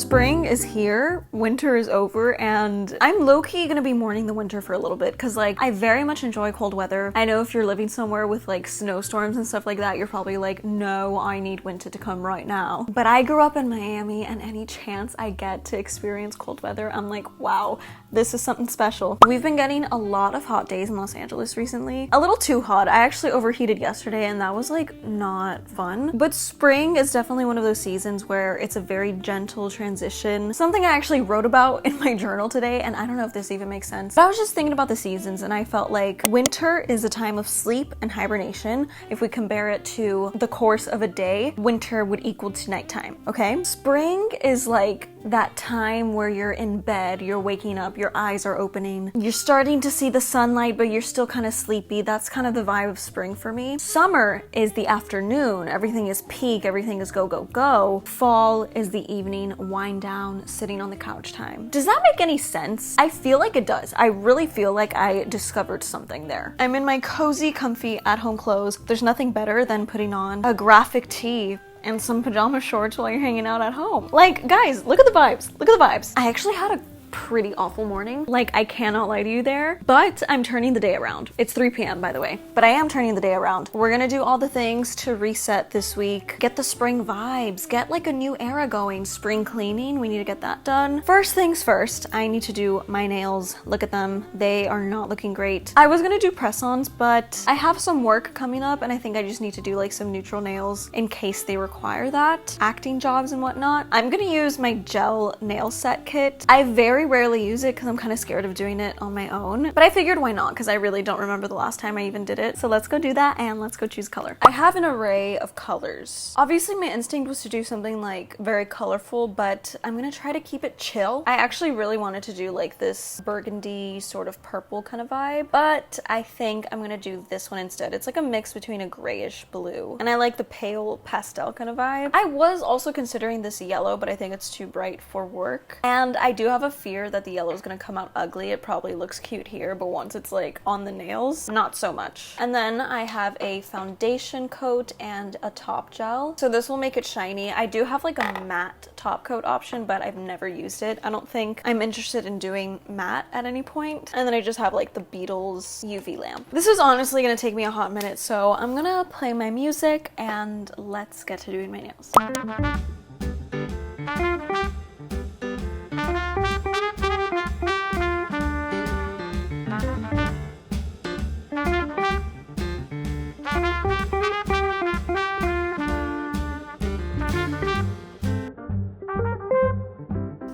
Spring is here, winter is over, and I'm low-key gonna be mourning the winter for a little bit because like I very much enjoy cold weather. I know if you're living somewhere with like snowstorms and stuff like that, you're probably like, no, I need winter to come right now. But I grew up in Miami, and any chance I get to experience cold weather, I'm like, wow, this is something special. We've been getting a lot of hot days in Los Angeles recently. A little too hot. I actually overheated yesterday and that was like not fun. But spring is definitely one of those seasons where it's a very gentle transition. Something I actually wrote about in my journal today, and I don't know if this even makes sense. But I was just thinking about the seasons and I felt like winter is a time of sleep and hibernation. If we compare it to the course of a day, winter would equal to nighttime, okay? Spring is like that time where you're in bed, you're waking up, your eyes are opening, you're starting to see the sunlight, but you're still kind of sleepy. That's kind of the vibe of spring for me. Summer is the afternoon. Everything is peak, everything is go, go, go. Fall is the evening, wind down, sitting on the couch time. Does that make any sense? I feel like it does. I really feel like I discovered something there. I'm in my cozy, comfy, at-home clothes. There's nothing better than putting on a graphic tee and some pajama shorts while you're hanging out at home. Like, guys, look at the vibes. Look at the vibes. I actually had a pretty awful morning. Like, I cannot lie to you there, but I'm turning the day around. It's 3 p.m. by the way, but I am turning the day around. We're gonna do all the things to reset this week, get the spring vibes, get like a new era going. Spring cleaning, we need to get that done. First things first, I need to do my nails. Look at them. They are not looking great. I was gonna do press-ons, but I have some work coming up and I think I just need to do like some neutral nails in case they require that. Acting jobs and whatnot. I'm gonna use my gel nail set kit. I very rarely use it because I'm kind of scared of doing it on my own, but I figured why not, because I really don't remember the last time I even did it. So let's go do that and let's go choose color. I have an array of colors. Obviously my instinct was to do something like very colorful, but I'm gonna try to keep it chill. I actually really wanted to do like this burgundy sort of purple kind of vibe, but I think I'm gonna do this one instead. It's like a mix between a grayish blue and I like the pale pastel kind of vibe. I was also considering this yellow, but I think it's too bright for work, and I do have a fear that the yellow is gonna come out ugly. It probably looks cute here, but once it's like on the nails, not so much. And then I have a foundation coat and a top gel. So this will make it shiny. I do have like a matte top coat option, but I've never used it. I don't think I'm interested in doing matte at any point. And then I just have like the Beatles UV lamp. This is honestly gonna take me a hot minute, so I'm gonna play my music and let's get to doing my nails.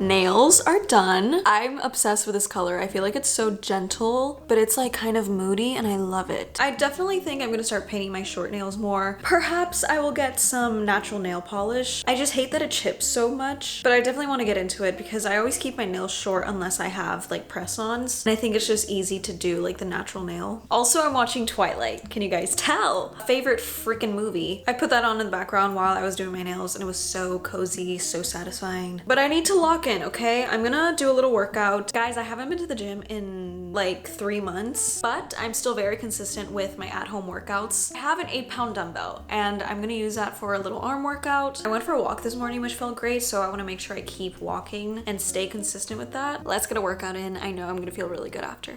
Nails are done. I'm obsessed with this color. I feel like it's so gentle, but it's like kind of moody and I love it. I definitely think I'm gonna start painting my short nails more. Perhaps I will get some natural nail polish. I just hate that it chips so much, but I definitely want to get into it because I always keep my nails short unless I have like press-ons. And I think it's just easy to do like the natural nail. Also, I'm watching Twilight. Can you guys tell? Favorite freaking movie. I put that on in the background while I was doing my nails and it was so cozy, so satisfying. But I need to lock in. Okay, I'm gonna do a little workout. Guys, I haven't been to the gym in like 3 months, but I'm still very consistent with my at-home workouts. I have an 8-pound dumbbell and I'm gonna use that for a little arm workout. I went for a walk this morning, which felt great, so I wanna make sure I keep walking and stay consistent with that. Let's get a workout in. I know I'm gonna feel really good after.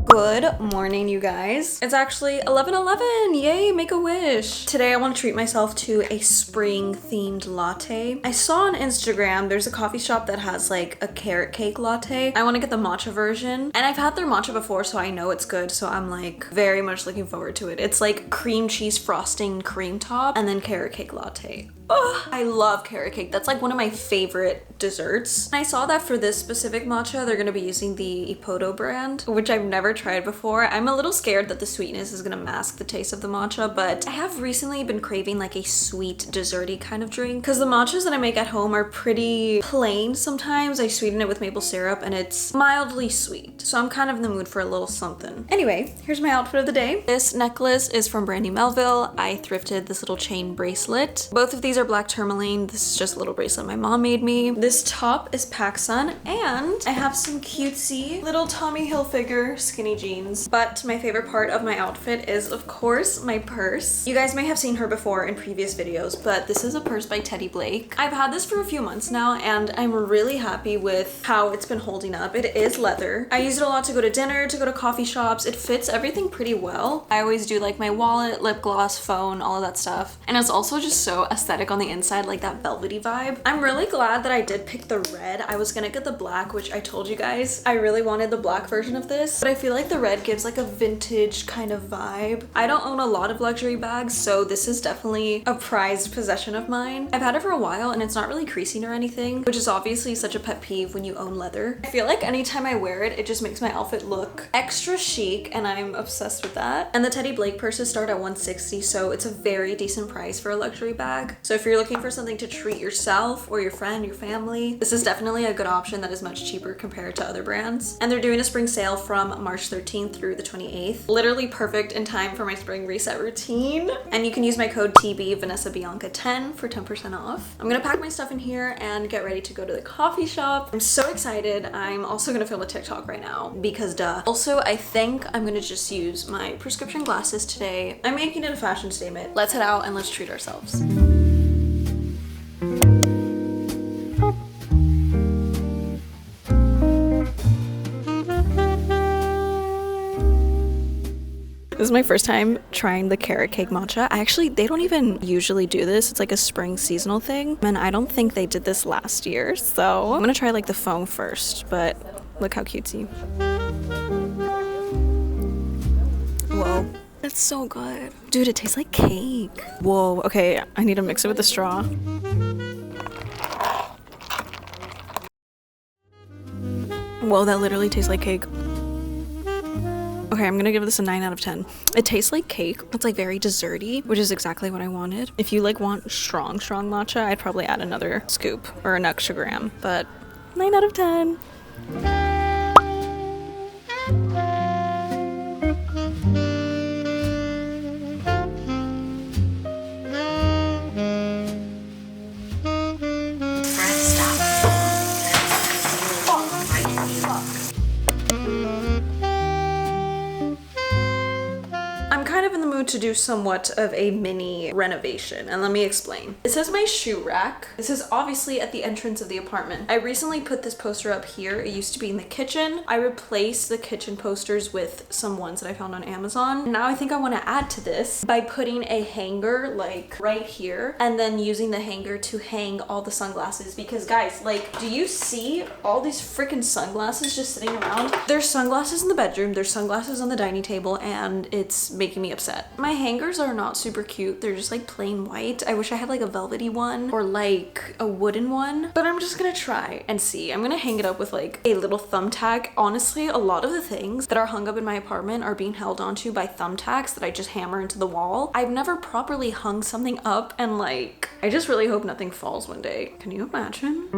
Good morning, you guys. It's actually 11:11. Yay, make a wish. Today I want to treat myself to a spring themed latte. I saw on Instagram there's a coffee shop that has like a carrot cake latte. I want to get the matcha version, and I've had their matcha before, so I know it's good, so I'm like very much looking forward to it. It's like cream cheese frosting cream top and then carrot cake latte. Oh, I love carrot cake. That's like one of my favorite desserts. And I saw that for this specific matcha, they're gonna be using the Ipoto brand, which I've never tried before. I'm a little scared that the sweetness is gonna mask the taste of the matcha, but I have recently been craving like a sweet, desserty kind of drink because the matchas that I make at home are pretty plain sometimes. I sweeten it with maple syrup and it's mildly sweet. So I'm kind of in the mood for a little something. Anyway, here's my outfit of the day. This necklace is from Brandy Melville. I thrifted this little chain bracelet. Both of these are black tourmaline. This is just a little bracelet my mom made me. This top is PacSun, and I have some cutesy little Tommy Hilfiger skinny jeans. But my favorite part of my outfit is, of course, my purse. You guys may have seen her before in previous videos, but this is a purse by Teddy Blake. I've had this for a few months now, and I'm really happy with how it's been holding up. It is leather. I use it a lot to go to dinner, to go to coffee shops. It fits everything pretty well. I always do like my wallet, lip gloss, phone, all of that stuff. And it's also just so aesthetic on the inside, like that velvety vibe. I'm really glad that I did pick the red. I was gonna get the black, which I told you guys I really wanted the black version of this, but I feel like the red gives like a vintage kind of vibe. I don't own a lot of luxury bags, so this is definitely a prized possession of mine. I've had it for a while and it's not really creasing or anything, which is obviously such a pet peeve when you own leather. I feel like anytime I wear it, it just makes my outfit look extra chic, and I'm obsessed with that. And the Teddy Blake purses start at $160, so it's a very decent price for a luxury bag. So if you're looking for something to treat yourself or your friend, your family, this is definitely a good option that is much cheaper compared to other brands. And they're doing a spring sale from March 13th through the 28th. Literally perfect in time for my spring reset routine. And you can use my code TB Vanessa Bianca 10 for 10% off. I'm gonna pack my stuff in here and get ready to go to the coffee shop. I'm so excited. I'm also gonna film a TikTok right now because duh. Also, I think I'm gonna just use my prescription glasses today. I'm making it a fashion statement. Let's head out and let's treat ourselves. This is my first time trying the carrot cake matcha. They don't even usually do this. It's like a spring seasonal thing. And I don't think they did this last year. So I'm gonna try like the foam first, but look how cutesy. Whoa. It's so good. Dude, it tastes like cake. Whoa, okay, I need to mix it with the straw. Whoa, that literally tastes like cake. Okay, I'm gonna give this a 9 out of 10. It tastes like cake. It's like very desserty, which is exactly what I wanted. If you like want strong matcha, I'd probably add another scoop or an extra gram, but 9 out of 10. To do somewhat of a mini renovation, and let me explain. This is my shoe rack. This is obviously at the entrance of the apartment. I recently put this poster up here. It used to be in the kitchen. I replaced the kitchen posters with some ones that I found on Amazon. Now I think I want to add to this by putting a hanger like right here and then using the hanger to hang all the sunglasses, because guys, like, do you see all these freaking sunglasses just sitting around? There's sunglasses in the bedroom, there's sunglasses on the dining table, and it's making me upset. My hangers are not super cute. They're just like plain white. I wish I had like a velvety one or like a wooden one, but I'm just gonna try and see. I'm gonna hang it up with like a little thumbtack. Honestly, a lot of the things that are hung up in my apartment are being held onto by thumbtacks that I just hammer into the wall. I've never properly hung something up, and like, I just really hope nothing falls one day. Can you imagine?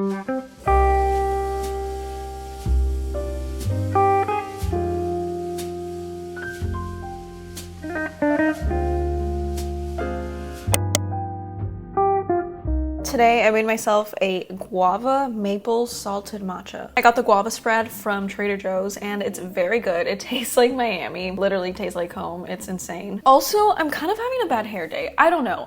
Today I made myself a guava maple salted matcha. I got the guava spread from Trader Joe's and it's very good. It tastes like Miami, literally tastes like home. It's insane. Also, I'm kind of having a bad hair day. I don't know.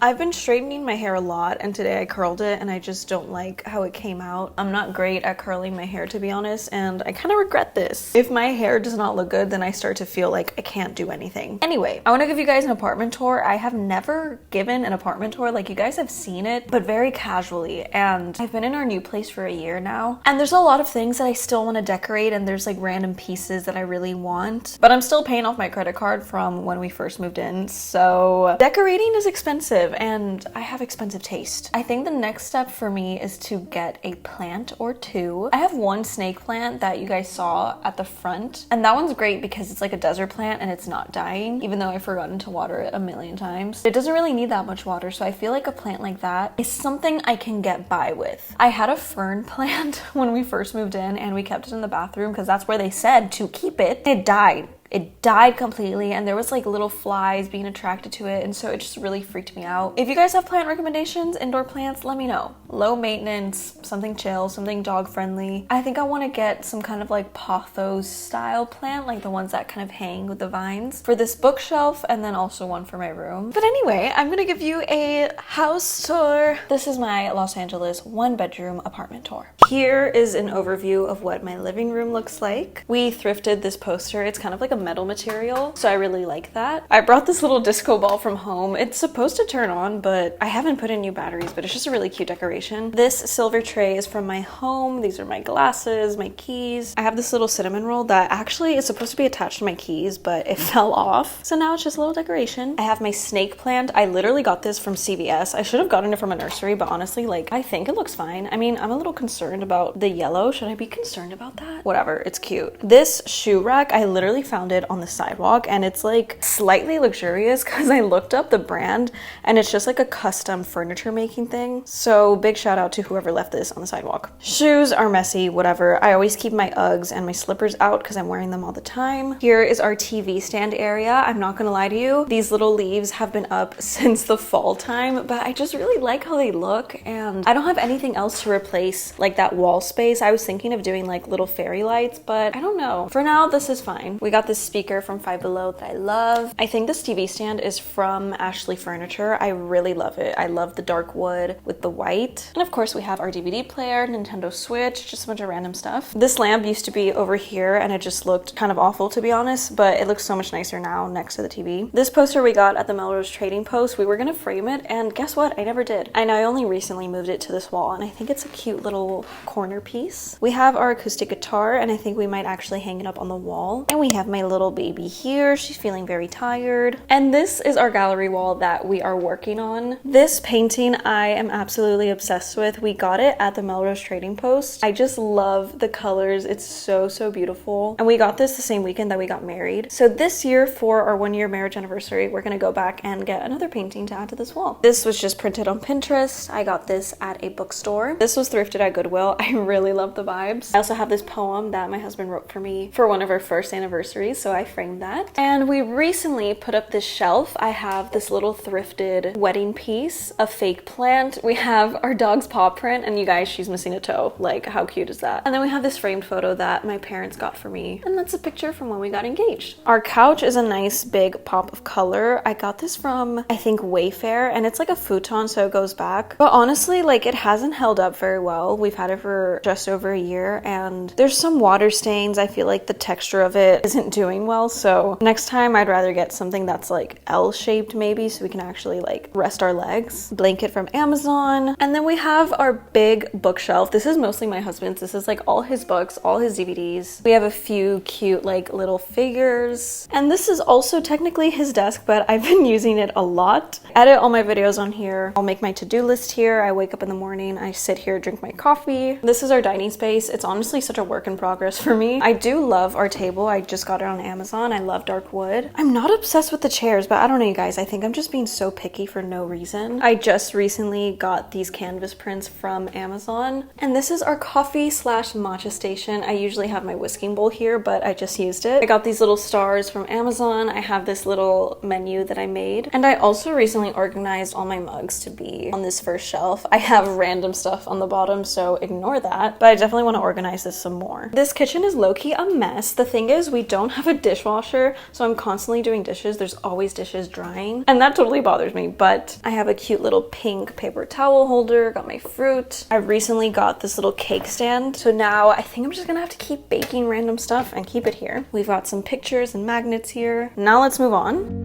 I've been straightening my hair a lot and today I curled it and I just don't like how it came out. I'm not great at curling my hair, to be honest, and I kind of regret this. If my hair does not look good, then I start to feel like I can't do anything. Anyway, I want to give you guys an apartment tour. I have never given an apartment tour. Like, you guys have seen it, but but very casually. And I've been in our new place for a year now, and there's a lot of things that I still want to decorate, and there's like random pieces that I really want, but I'm still paying off my credit card from when we first moved in, so decorating is expensive and I have expensive taste. I think the next step for me is to get a plant or two. I have one snake plant that you guys saw at the front, and that one's great because it's like a desert plant and it's not dying, even though I've forgotten to water it a million times. It doesn't really need that much water, so I feel like a plant like that is something I can get by with. I had a fern plant when we first moved in, and we kept it in the bathroom because that's where they said to keep it. It died. It died completely, and there was like little flies being attracted to it, and so it just really freaked me out. If you guys have plant recommendations, indoor plants, let me know. Low maintenance, something chill, something dog friendly. I think I want to get some kind of like pothos style plant, like the ones that kind of hang with the vines, for this bookshelf, and then also one for my room. But anyway, I'm gonna give you a house tour. This is my Los Angeles 1-bedroom apartment tour. Here is an overview of what my living room looks like. We thrifted this poster. It's kind of like a metal material, so I really like that. I brought this little disco ball from home. It's supposed to turn on, but I haven't put in new batteries, but it's just a really cute decoration. This silver tray is from my home. These are my glasses, my keys. I have this little cinnamon roll that actually is supposed to be attached to my keys, but it fell off, so now it's just a little decoration. I have my snake plant. I literally got this from CVS. I should have gotten it from a nursery, but honestly, like, I think it looks fine. I mean, I'm a little concerned about the yellow. Should I be concerned about that? Whatever, it's cute. This shoe rack, I literally found it on the sidewalk, and it's like slightly luxurious because I looked up the brand and it's just like a custom furniture making thing. So big shout out to whoever left this on the sidewalk. Shoes are messy, whatever. I always keep my Uggs and my slippers out because I'm wearing them all the time. Here is our TV stand area. I'm not gonna lie to you, these little leaves have been up since the fall time, but I just really like how they look, and I don't have anything else to replace like that wall space. I was thinking of doing like little fairy lights, but I don't know. For now, this is fine. We got this speaker from Five Below that I love. I think this TV stand is from Ashley Furniture. I really love it. I love the dark wood with the white. And of course we have our DVD player, Nintendo Switch, just a bunch of random stuff. This lamp used to be over here and it just looked kind of awful, to be honest, but it looks so much nicer now next to the TV. This poster we got at the Melrose Trading Post. We were gonna frame it, and guess what? I never did. And I only recently moved it to this wall, and I think it's a cute little corner piece. We have our acoustic guitar, and I think we might actually hang it up on the wall. And we have my little baby here. She's feeling very tired. And this is our gallery wall that we are working on. This painting I am absolutely obsessed with. We got it at the Melrose Trading Post. I just love the colors. It's so beautiful. And we got this the same weekend that we got married. So this year, for our 1-year marriage anniversary, we're gonna go back and get another painting to add to this wall. This was just printed on Pinterest. I got this at a bookstore. This was thrifted at Goodwill. I really love the vibes. I also have this poem that my husband wrote for me for one of our first anniversaries, so I framed that. And we recently put up this shelf. I have this little thrifted wedding piece, a fake plant. We have our dog's paw print, and you guys, she's missing a toe. Like, how cute is that? And then we have this framed photo that my parents got for me, and that's a picture from when we got engaged. Our couch is a nice big pop of color. I got this from, I think, Wayfair, and it's like a futon, so it goes back. But honestly, like, it hasn't held up very well. We've had it for just over a year, and there's some water stains. I feel like the texture of it isn't doing well, so next time I'd rather get something that's like L-shaped maybe, so we can actually like rest our legs. Blanket from Amazon. And then we have our big bookshelf. This is mostly my husband's. This is like all his books, all his DVDs. We have a few cute like little figures. And this is also technically his desk, but I've been using it a lot. I edit all my videos on here. I'll make my to-do list here. I wake up in the morning, I sit here, drink my coffee. This is our dining space. It's honestly such a work in progress for me. I do love our table. I just got it on Amazon. I love dark wood. I'm not obsessed with the chairs, but I don't know, you guys. I think I'm just being so picky for no reason. I just recently got these canvas prints from Amazon. And this is our coffee slash matcha station. I usually have my whisking bowl here, but I just used it. I got these little stars from Amazon. I have this little menu that I made. And I also recently organized all my mugs to be on this first shelf. I have random stuff on the bottom, so ignore that. But I definitely want to organize this some more. This kitchen is low-key a mess. The thing is, we don't have a dishwasher, so I'm constantly doing dishes. There's always dishes drying, and that totally bothers me. But I have a cute little pink paper towel holder, got my fruit. I recently got this little cake stand, so now I think I'm just gonna have to keep baking random stuff and keep it here. We've got some pictures and magnets here. Now let's move on.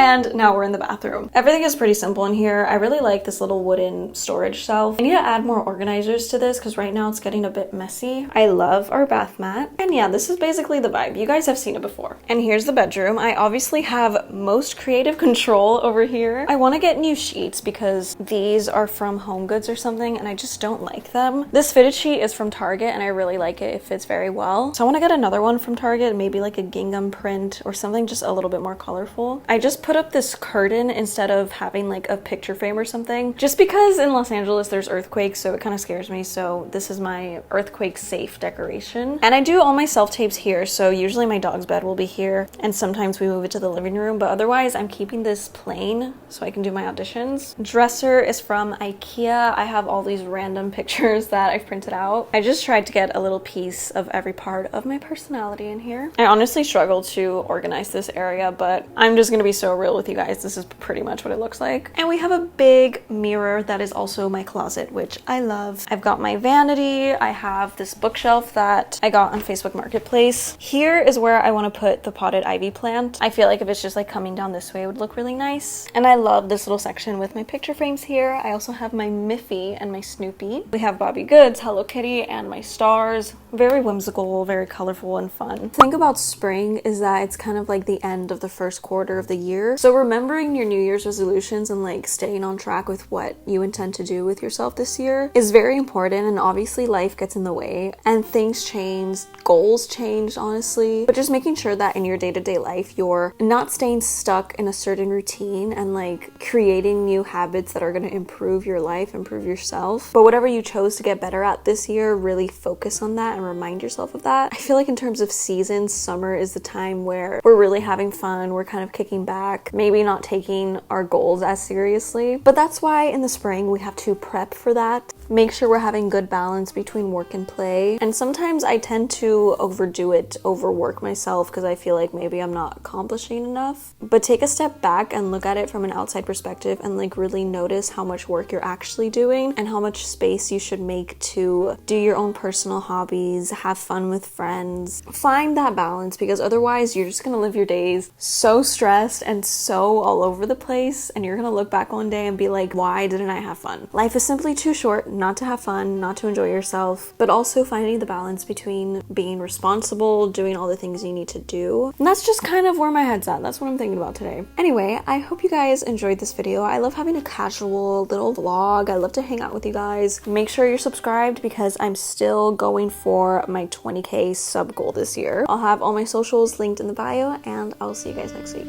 And now we're in the bathroom. Everything is pretty simple in here. I really like this little wooden storage shelf. I need to add more organizers to this because right now it's getting a bit messy. I love our bath mat. And yeah, this is basically the vibe. You guys have seen it before. And here's the bedroom. I obviously have most creative control over here. I want to get new sheets because these are from Home Goods or something and I just don't like them. This fitted sheet is from Target and I really like it. It fits very well. So I want to get another one from Target, maybe like a gingham print or something just a little bit more colorful. I just put up this curtain instead of having like a picture frame or something, just because in Los Angeles there's earthquakes, so it kind of scares me. So this is my earthquake safe decoration. And I do all my self-tapes here, so usually my dog's bed will be here and sometimes we move it to the living room, but otherwise I'm keeping this plain so I can do my auditions. Dresser is from IKEA. I have all these random pictures that I've printed out. I just tried to get a little piece of every part of my personality in here. I honestly struggle to organize this area, but I'm just gonna be so real with you guys. This is pretty much what it looks like. And we have a big mirror that is also my closet, which I love. I've got my vanity. I have this bookshelf that I got on Facebook Marketplace. Here is where I want to put the potted ivy plant. I feel like if it's just like coming down this way, it would look really nice. And I love this little section with my picture frames here. I also have my Miffy and my Snoopy. We have Bobby Goods, Hello Kitty, and my stars. Very whimsical, very colorful and fun. The thing about spring is that it's kind of like the end of the first quarter of the year. So remembering your New Year's resolutions and like staying on track with what you intend to do with yourself this year is very important. And obviously life gets in the way and things change, goals change, honestly. But just making sure that in your day-to-day life, you're not staying stuck in a certain routine and like creating new habits that are going to improve your life, improve yourself. But whatever you chose to get better at this year, really focus on that and remind yourself of that. I feel like in terms of seasons, summer is the time where we're really having fun. We're kind of kicking back, maybe not taking our goals as seriously. But that's why in the spring, we have to prep for that. Make sure we're having good balance between work and play. And sometimes I tend to overdo it, overwork myself because I feel like maybe I'm not accomplishing enough. But take a step back and look at it from an outside perspective and like really notice how much work you're actually doing and how much space you should make to do your own personal hobbies, have fun with friends. Find that balance because otherwise you're just gonna live your days so stressed and so all over the place and you're gonna look back one day and be like, why didn't I have fun? Life is simply too short not to have fun, not to enjoy yourself, but also finding the balance between being responsible, doing all the things you need to do. And that's just kind of where my head's at. That's what I'm thinking about today. Anyway, I hope you guys enjoyed this video. I love having a casual little vlog. I love to hang out with you guys. Make sure you're subscribed because I'm still going for my 20K sub goal this year. I'll have all my socials linked in the bio and I'll see you guys next week.